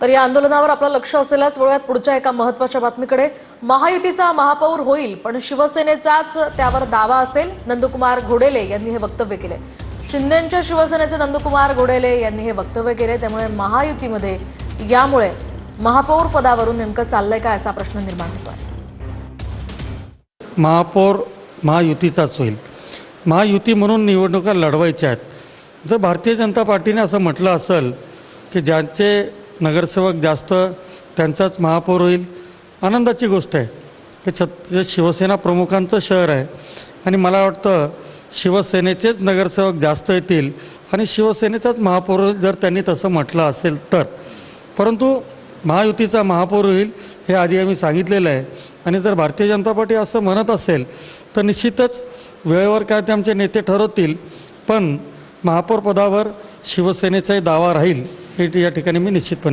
तर या आंदोलनावर आपलं लक्ष असेलच। वळूयात पुढच्या एका महत्त्वाच्या बातमीकडे। महायुतीचा महापौर होईल पण शिवसेनेचाच त्यावर दावा असेल, नंदकुमार घोडेले यांनी हे वक्तव्य केले। शिंदेंच्या शिवसेनेचे नंदकुमार घोडेले यांनी हे वक्तव्य केले। त्यामुळे महायुतीमध्ये यामुळे महापौर पदावरून नेमकं चाललंय काय असा प्रश्न निर्माण होतोय। महापौर महायुतीचाच होईल। महायुती म्हणून निवडणुका लढवायच्या आहेत। जर भारतीय जनता पार्टीने असं म्हटलं असेल की ज्यांचे नगरसेवक जास्त त्यांचाच महापौर होईल, आनंदाची गोष्ट आहे की शिवसेना प्रमुखांचं शहर आहे आणि मला वाटतं शिवसेनेचेच नगरसेवक जास्त येतील आणि शिवसेनेचाच महापौर होईल जर त्यांनी तसं म्हटलं असेल तर। परंतु महायुतीचा महापौर होईल हे आधी आम्ही सांगितलेलं आहे आणि जर भारतीय जनता पार्टी असं म्हणत असेल तर निश्चितच वेळेवर काय ते आमचे नेते ठरवतील, पण महापौर पदावर शिवसेनेचाही दावा राहील हे या ठिकाणी मी निश्चितपणे